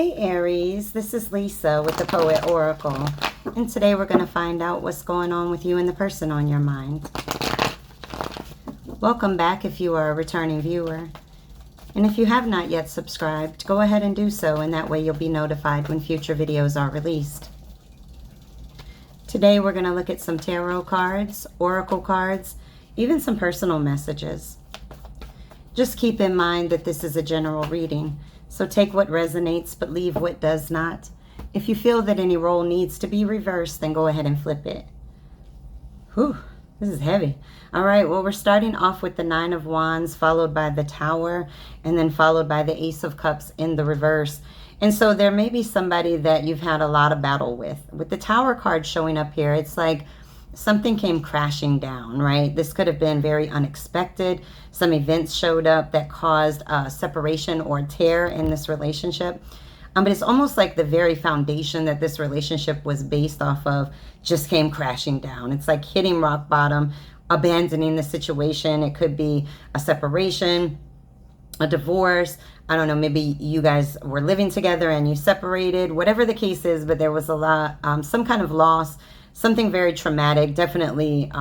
Hey Aries, this is Lisa with the Poet Oracle, and today we're going to find out what's going on with you and the person on your mind. Welcome back if you are a returning viewer, and if you have not yet subscribed, go ahead and do so, and that way you'll be notified when future videos are released. Today we're going to look at some tarot cards, oracle cards, even some personal messages. Just keep in mind that this is a general reading. So take what resonates, but leave what does not. If you feel that any role needs to be reversed, then go ahead and flip it. Whew, this is heavy. All right, well, we're starting off with the Nine of Wands, followed by the Tower, and then followed by the Ace of Cups in the reverse. And so there may be somebody that you've had a lot of battle with. With the Tower card showing up here, it's like something came crashing down, right? This could have been very unexpected. Some events showed up that caused a separation or tear in this relationship. But it's almost like the very foundation that this relationship was based off of just came crashing down. It's like hitting rock bottom, abandoning the situation. It could be a separation, a divorce. I don't know, maybe you guys were living together and you separated, whatever the case is, but there was a lot, some kind of loss. Something very traumatic, definitely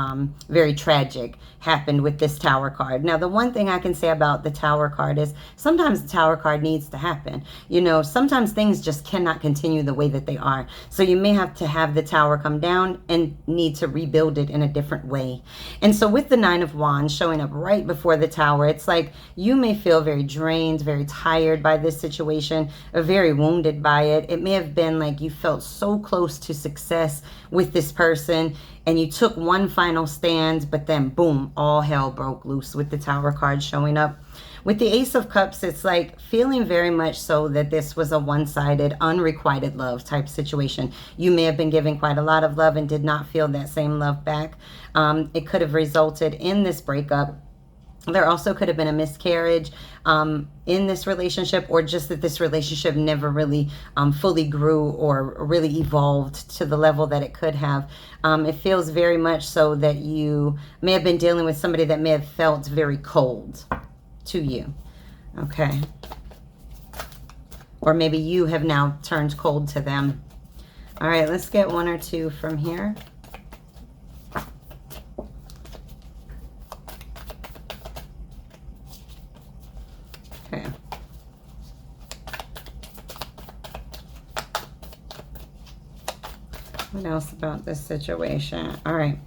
very tragic happened with this Tower card. Now, the one thing I can say about the Tower card is sometimes the Tower card needs to happen. You know, sometimes things just cannot continue the way that they are. So you may have to have the Tower come down and need to rebuild it in a different way. And so with the Nine of Wands showing up right before the Tower, it's like you may feel very drained, very tired by this situation, or very wounded by it. It may have been like you felt so close to success with this person and you took one final stand, but then boom, all hell broke loose with the Tower card showing up. With the Ace of Cups, it's like feeling very much so that this was a one-sided, unrequited love type situation. You may have been giving quite a lot of love and did not feel that same love back. It could have resulted in this breakup. There also could have been a miscarriage in this relationship, or just that this relationship never really fully grew or really evolved to the level that it could have. It feels very much so that you may have been dealing with somebody that may have felt very cold to you. Okay. Or maybe you have now turned cold to them. All right, let's get one or two from here. Okay. What else about this situation? All right.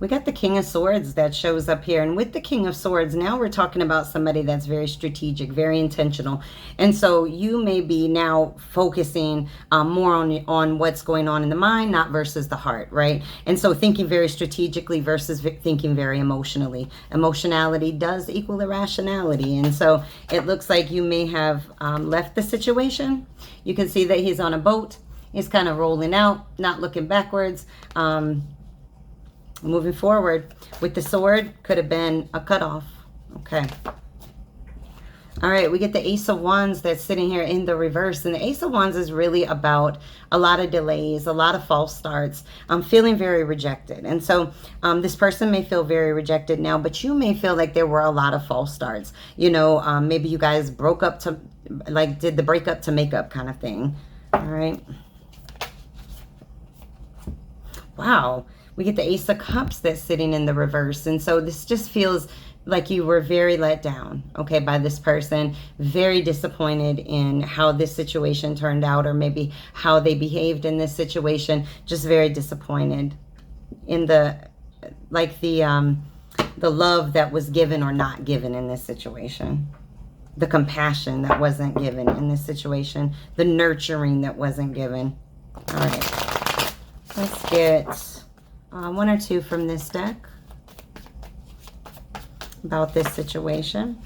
We got the King of Swords that shows up here. And with the King of Swords, now we're talking about somebody that's very strategic, very intentional. And so you may be now focusing more on what's going on in the mind, not versus the heart, right? And so thinking very strategically versus thinking very emotionally. Emotionality does equal irrationality. And so it looks like you may have left the situation. You can see that he's on a boat. He's kind of rolling out, not looking backwards. Moving forward with the sword, could have been a cutoff. Okay. All right, we get the Ace of Wands that's sitting here in the reverse. And the Ace of Wands is really about a lot of delays, a lot of false starts. I'm feeling very rejected. And so this person may feel very rejected now, but you may feel like there were a lot of false starts. You know, maybe you guys broke up to, like, did the breakup to make up kind of thing. All right. Wow. We get the Ace of Cups that's sitting in the reverse. And so this just feels like you were very let down, okay, by this person. Very disappointed in how this situation turned out, or maybe how they behaved in this situation. Just very disappointed in the love that was given or not given in this situation. The compassion that wasn't given in this situation. The nurturing that wasn't given. All right. Let's get one or two from this deck about this situation.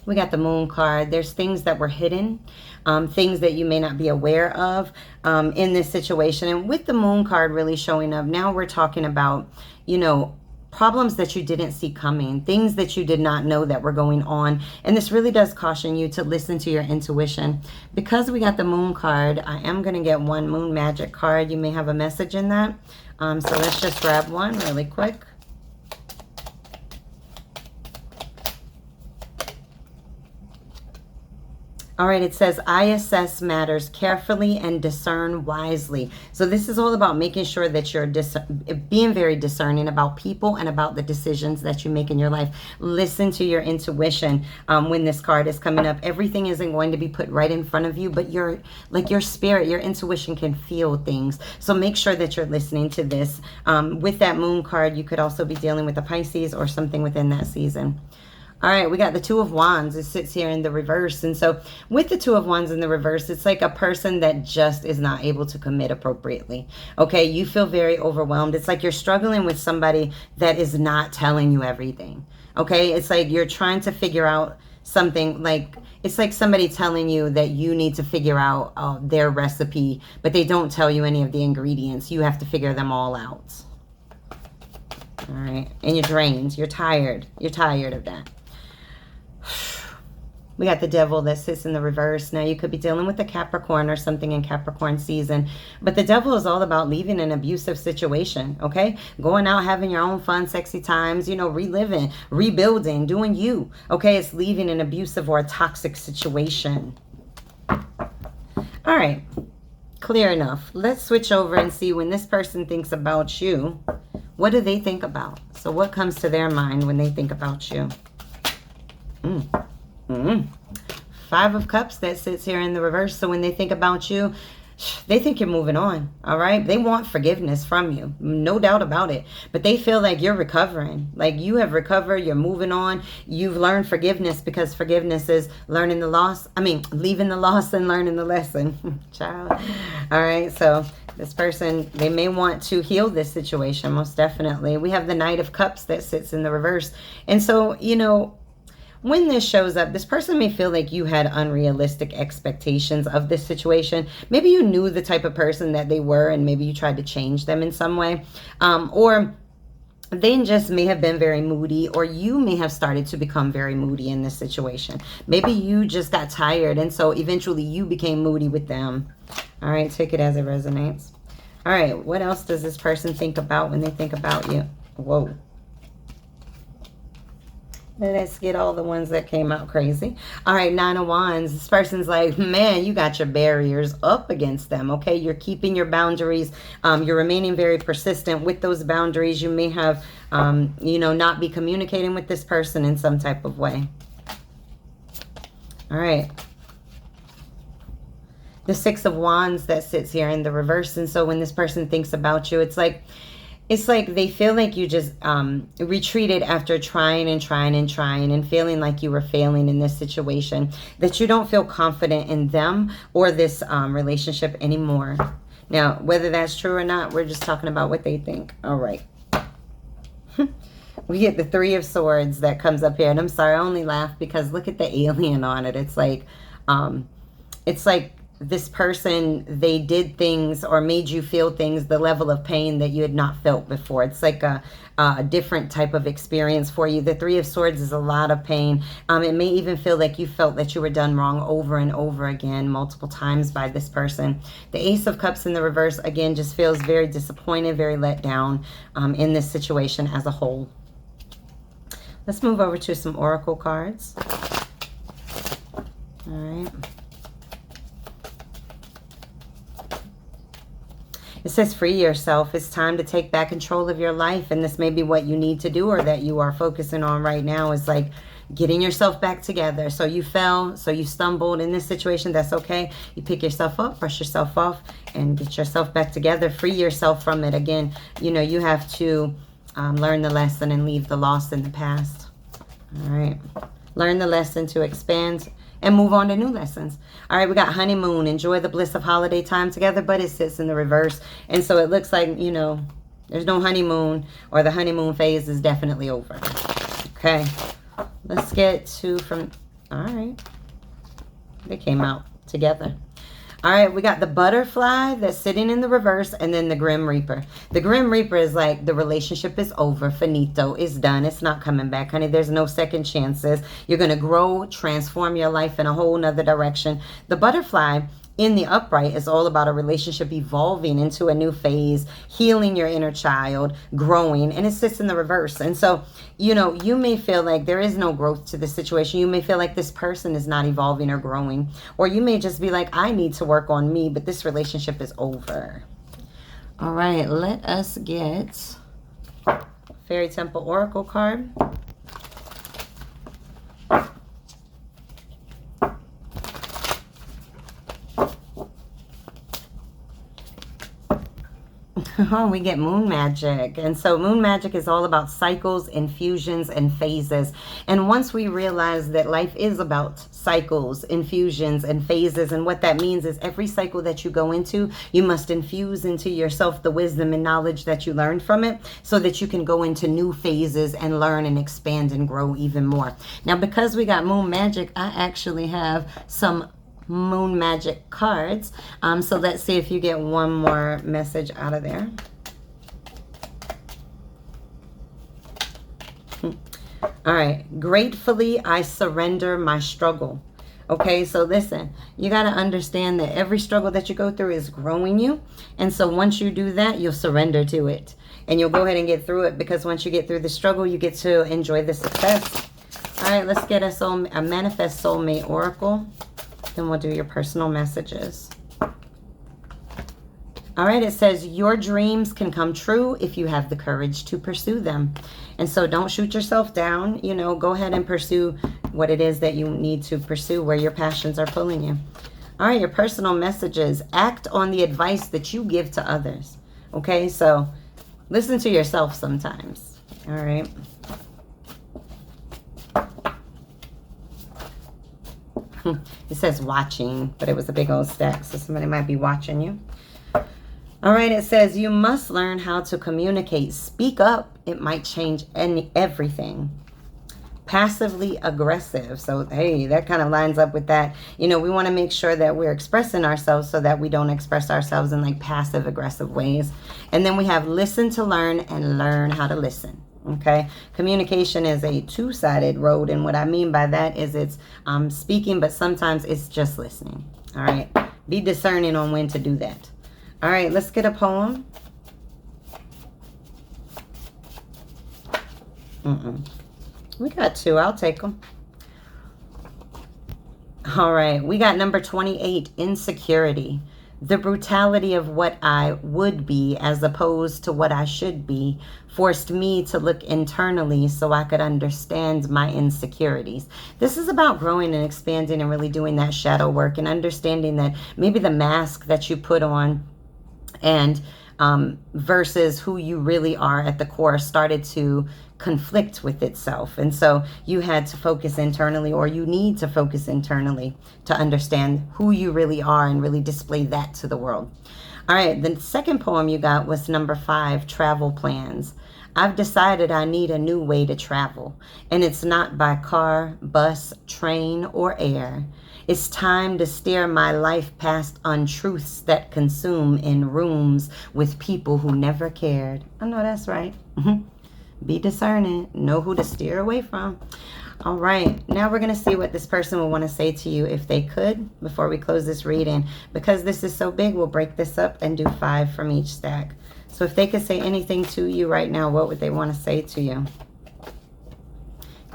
We got the Moon card. There's things that were hidden, things that you may not be aware of in this situation. And with the Moon card really showing up, now we're talking about, you know, problems that you didn't see coming, things that you did not know that were going on. And this really does caution you to listen to your intuition. Because we got the Moon card, I am going to get one MoonMagik card. You may have a message in that. So let's just grab one really quick. All right, it says, I assess matters carefully and discern wisely. So this is all about making sure that you're being very discerning about people and about the decisions that you make in your life. Listen to your intuition when this card is coming up. Everything isn't going to be put right in front of you, but your spirit, your intuition can feel things. So make sure that you're listening to this. With that moon card, you could also be dealing with a Pisces or something within that season. All right, we got the Two of Wands. It sits here in the reverse. And so with the Two of Wands in the reverse, it's like a person that just is not able to commit appropriately. Okay, you feel very overwhelmed. It's like you're struggling with somebody that is not telling you everything. Okay, it's like you're trying to figure out something, like it's like somebody telling you that you need to figure out their recipe, but they don't tell you any of the ingredients. You have to figure them all out. All right, and you're drained. You're tired. You're tired of that. We got the Devil that sits in the reverse. Now, you could be dealing with a Capricorn or something in Capricorn season. But the Devil is all about leaving an abusive situation, okay? Going out, having your own fun, sexy times, you know, reliving, rebuilding, doing you, okay? It's leaving an abusive or a toxic situation. All right. Clear enough. Let's switch over and see when this person thinks about you. What do they think about? So what comes to their mind when they think about you? Five of Cups that sits here in the reverse. So when they think about you, they think you're moving on. All right. They want forgiveness from you. No doubt about it. But they feel like you're recovering. Like you have recovered. You're moving on. You've learned forgiveness, because forgiveness is learning the loss. Leaving the loss and learning the lesson. Child. All right. So this person, they may want to heal this situation. Most definitely. We have the Knight of Cups that sits in the reverse. And so, you know, when this shows up, this person may feel like you had unrealistic expectations of this situation. Maybe you knew the type of person that they were, and maybe you tried to change them in some way. Or they just may have been very moody, or you may have started to become very moody in this situation. Maybe you just got tired, and so eventually you became moody with them. All right, take it as it resonates. All right, what else does this person think about when they think about you? Whoa. Let's get all the ones that came out crazy. All right, Nine of Wands. This person's like, man, you got your barriers up against them, okay? You're keeping your boundaries. You're remaining very persistent with those boundaries. You may have, you know, not be communicating with this person in some type of way. All right. The Six of Wands that sits here in the reverse. And so when this person thinks about you, it's like they feel like you just retreated after trying and feeling like you were failing in this situation, that you don't feel confident in them or this relationship anymore. Now, whether that's true or not, we're just talking about what they think. All right. We get the Three of Swords that comes up here. And I'm sorry, I only laugh because look at the alien on it. It's like this person, they did things or made you feel things, the level of pain that you had not felt before. It's like a different type of experience for you. The Three of Swords is a lot of pain. It may even feel like you felt that you were done wrong over and over again, multiple times by this person. The Ace of Cups in the reverse, again, just feels very disappointed, very let down in this situation as a whole. Let's move over to some oracle cards. All right. It says free yourself. It's time to take back control of your life. And this may be what you need to do, or that you are focusing on right now, is like getting yourself back together. So you fell, so you stumbled in this situation. That's okay. You pick yourself up, brush yourself off, and get yourself back together. Free yourself from it. Again, you know, you have to learn the lesson and leave the lost in the past. All right. Learn the lesson to expand and move on to new lessons. All right, we got honeymoon. Enjoy the bliss of holiday time together, but it sits in the reverse. And so it looks like, you know, there's no honeymoon, or the honeymoon phase is definitely over. Okay, let's get to all right. They came out together. All right, we got the butterfly that's sitting in the reverse, and then the Grim Reaper. The Grim Reaper is like, the relationship is over, finito, it's done, it's not coming back, honey. There's no second chances. You're going to grow, transform your life in a whole nother direction. The butterfly in the upright is all about a relationship evolving into a new phase, healing your inner child, growing, and it sits in the reverse. And so, you know, you may feel like there is no growth to this situation. You may feel like this person is not evolving or growing, or you may just be like, I need to work on me, but this relationship is over. All right, let us get Fairy Temple Oracle card. Oh, we get MoonMagik. And so MoonMagik is all about cycles, infusions, and phases. And once we realize that life is about cycles, infusions, and phases, and what that means is every cycle that you go into, you must infuse into yourself the wisdom and knowledge that you learned from it so that you can go into new phases and learn and expand and grow even more. Now, because we got MoonMagik, I actually have some MoonMagik cards. So let's see if you get one more message out of there. All right. Gratefully, I surrender my struggle. Okay, so listen, you got to understand that every struggle that you go through is growing you. And so once you do that, you'll surrender to it. And you'll go ahead and get through it, because once you get through the struggle, you get to enjoy the success. All right, let's get a Manifest Soulmate Oracle. Then we'll do your personal messages. All right, it says your dreams can come true if you have the courage to pursue them. And so don't shoot yourself down. You know, go ahead and pursue what it is that you need to pursue, where your passions are pulling you. All right, your personal messages. Act on the advice that you give to others. Okay, so listen to yourself sometimes. All right. It says watching, but it was a big old stack, so somebody might be watching you. All right, it says you must learn how to communicate. Speak up. It might change everything. Passively aggressive. So, hey, that kind of lines up with that. You know, we want to make sure that we're expressing ourselves so that we don't express ourselves in like passive aggressive ways. And then we have listen to learn and learn how to listen. Okay, communication is a two-sided road, and what I mean by that is it's speaking, but sometimes it's just listening. All right, be discerning on when to do that. All right, let's get a poem. We got two. I'll take them. All right, we got number 28, insecurity. The brutality of what I would be as opposed to what I should be forced me to look internally so I could understand my insecurities. This is about growing and expanding and really doing that shadow work and understanding that maybe the mask that you put on and versus who you really are at the core started to conflict with itself. And so you had to focus internally, or you need to focus internally to understand who you really are and really display that to the world. All right, the second poem you got was number 5, travel plans. I've decided I need a new way to travel, and it's not by car, bus, train, or air. It's time to steer my life past untruths that consume in rooms with people who never cared. I know that's right. Be discerning. Know who to steer away from. All right. Now we're going to see what this person will want to say to you if they could before we close this reading. Because this is so big, we'll break this up and do 5 from each stack. So if they could say anything to you right now, what would they want to say to you?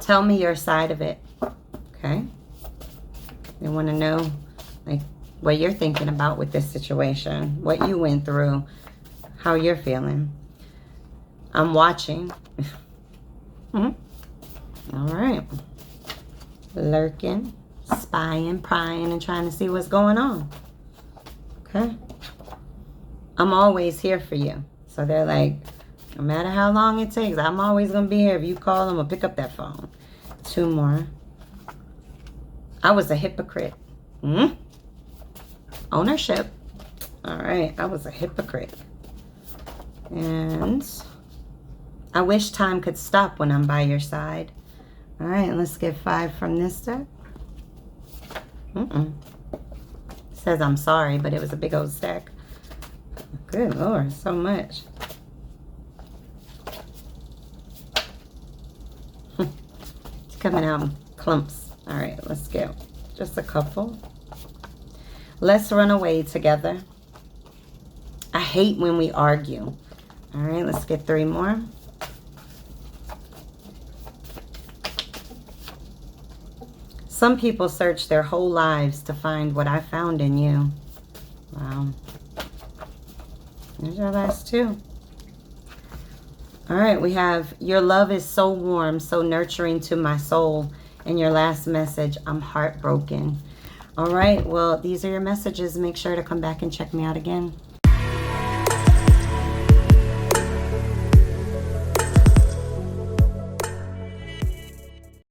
Tell me your side of it. Okay. They want to know like what you're thinking about with this situation, what you went through, how you're feeling. I'm watching. All right. Lurking, spying, prying, and trying to see what's going on. Okay. I'm always here for you. So they're like, no matter how long it takes, I'm always going to be here. If you call them or pick up that phone. 2 more. I was a hypocrite. Ownership. All right. I was a hypocrite. And I wish time could stop when I'm by your side. All right. Let's get 5 from this deck. It says I'm sorry, but it was a big old stack. Good Lord. So much. It's coming out in clumps. All right, let's go. Just a couple. Let's run away together. I hate when we argue. All right, let's get 3 more. Some people search their whole lives to find what I found in you. Wow. There's your last 2. All right, we have, your love is so warm, so nurturing to my soul. And your last message, I'm heartbroken. All right, well, these are your messages. Make sure to come back and check me out again.